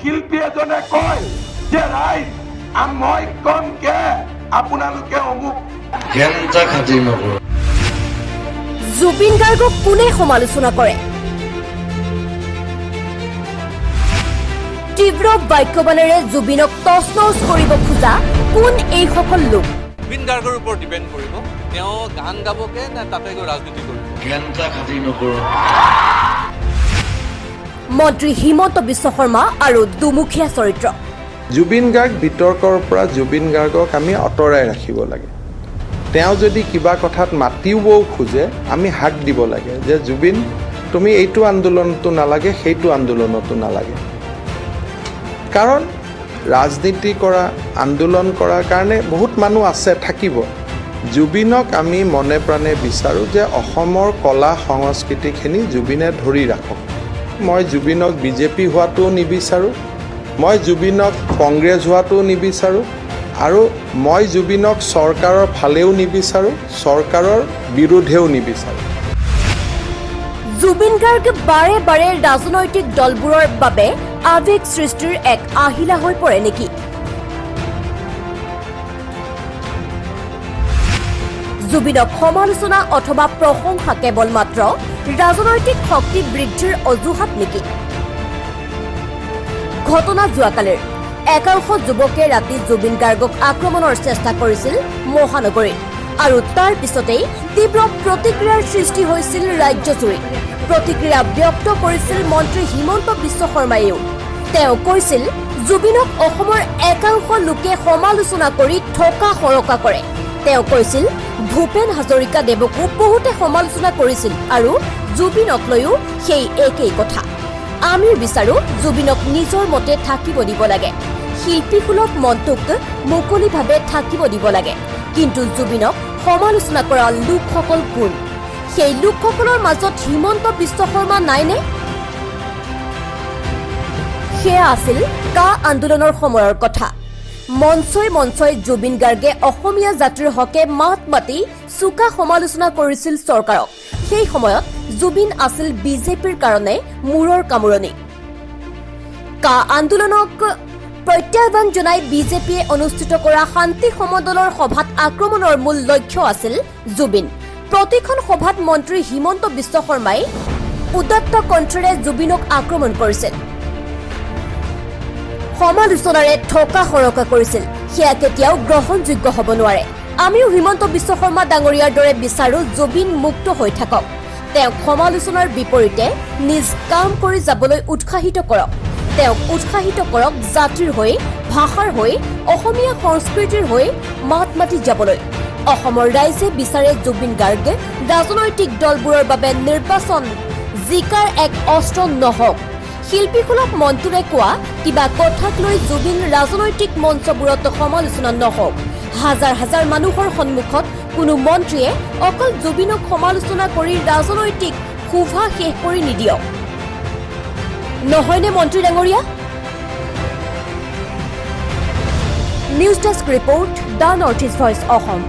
শিল্পী এজনে কয় যে ৰাইজ মই কমকে আপোনালোকে অমুক ঘেন্টা খাতি নকৰো জুবিন গাৰ্গক কোনে সমালোচনা কৰে তীব্ৰ বাক্যবাণেৰে জুবিনক তচনচ কৰিব খোজা কোন এই সকল লোক জুবিন গাৰ্গৰ ওপৰত ডিপেণ্ড কৰিব তেওঁ গান গাবকে না তাতে গৈ ৰাজনীতি কৰিব ঘেন্টা খাতি নকৰো মন্ত্ৰী হিমন্ত বিশ্ব শৰ্মা আৰু দুমুখীয়া চৰিত্ৰ জুবিন গাৰ্গ বিতৰ্কৰ পৰা জুবিন গাৰ্গক আমি অতৰাই ৰাখিব লাগে তেওঁ যদি কিবা কথাত মাতিবও খোজে আমি হাক দিব লাগে যে জুবিন তুমি এইটো আন্দোলনটো নালাগে সেইটো আন্দোলনতো নালাগে কাৰণ ৰাজনীতি কৰা আন্দোলন কৰাৰ কাৰণে বহুত মানুহ আছে থাকিব জুবিনক আমি মনে প্ৰাণে বিচাৰোঁ যে অসমৰ কলা সংস্কৃতিখিনি জুবিনে ধৰি ৰাখক মই জুবিনক বিজেপি হোৱাটোও নিবিচাৰোঁ মই জুবিনক কংগ্ৰেছ হোৱাটোও নিবিচাৰোঁ আৰু মই জুবিনক চৰকাৰৰ ফালেও নিবিচাৰোঁ চৰকাৰৰ বিৰুদ্ধেও নিবিচাৰোঁ জুবিন গাৰ্গ বাৰে বাৰে ৰাজনৈতিক দলবোৰৰ বাবে আৱেগ সৃষ্টিৰ এক আহিলা হৈ পৰে নেকি জুবিনক সমালোচনা অথবা প্ৰশংসা কেৱল মাত্ৰ ৰাজনৈতিক শক্তি বৃদ্ধিৰ অজুহাত নেকি ঘটনা যোৱাকালিৰ একাংশ যুৱকে ৰাতি জুবিন গাৰ্গক আক্ৰমণৰ চেষ্টা কৰিছিল মহানগৰীত আৰু তাৰ পিছতেই তীব্ৰ প্ৰতিক্ৰিয়াৰ সৃষ্টি হৈছিল ৰাজ্যজুৰি প্ৰতিক্ৰিয়া ব্যক্ত কৰিছিল মন্ত্ৰী হিমন্ত বিশ্ব শৰ্মায়ো তেওঁ কৈছিল জুবিনক অসমৰ একাংশ লোকে সমালোচনা কৰি ঠকা সৰকা কৰে তেওঁ কৈছিল ভূপেন হাজৰিকা দেৱকো বহুতে সমালোচনা কৰিছিল আৰু জুবিনক লৈও সেই একেই কথা আমি বিচাৰো জুবিনক নিজৰ মতে থাকিব দিব লাগে শিল্পীসুলভ মনটোক মুকলিভাৱে থাকিব দিব লাগে কিন্তু জুবিনক সমালোচনা কৰা লোকসকল কোন সেই লোকসকলৰ মাজত হিমন্ত বিশ্ব শৰ্মা নাইনে সেয়া আছিল কা আন্দোলনৰ সময়ৰ কথা মঞ্চই জুবিন গাৰ্গে অসমীয়া জাতিৰ হকে মাত মাতি চুকা সমালোচনা কৰিছিল চৰকাৰক সেই সময়ত জুবিন আছিল বিজেপিৰ কাৰণে মূৰৰ কামুৰণি কা আন্দোলনক প্ৰত্যাহ্বান জনাই বিজেপিয়ে অনুষ্ঠিত কৰা শান্তি সমদলৰ সভাত আক্ৰমণৰ মূল লক্ষ্য আছিল জুবিন প্ৰতিখন সভাত মন্ত্ৰী হিমন্ত বিশ্ব শৰ্মাই উদাত্ত কণ্ঠৰে জুবিনক আক্ৰমণ কৰিছিল সমালোচনাৰে ঠকা সৰকা কৰিছিল সেয়া কেতিয়াও গ্ৰহণযোগ্য হ'ব নোৱাৰে আমিও হিমন্ত বিশ্ব শৰ্মা ডাঙৰীয়াৰ দৰে বিচাৰো জুবিন মুক্ত হৈ থাকক তেওঁক সমালোচনাৰ বিপৰীতে নিজ কাম কৰি যাবলৈ উৎসাহিত কৰক তেওঁক উৎসাহিত কৰক জাতিৰ হৈ ভাষাৰ হৈ অসমীয়া সংস্কৃতিৰ হৈ মাত মাতি যাবলৈ অসমৰ ৰাইজে বিচাৰে জুবিন গাৰ্গে ৰাজনৈতিক দলবোৰৰ বাবে নিৰ্বাচন জিকাৰ এক অস্ত্ৰ নহওক শিল্পীসুলভ মনটোৰে কোৱা কিবা কথাক লৈ জুবিন ৰাজনৈতিক মঞ্চবোৰত সমালোচনা নহওক হাজাৰ হাজাৰ মানুহৰ সন্মুখত কোনো মন্ত্ৰীয়ে অকল জুবিনক সমালোচনা কৰি ৰাজনৈতিক শোভা শেষ কৰি নিদিয়ক নহয়নে মন্ত্ৰী ডাঙৰীয়া news desk report the north east voice Assam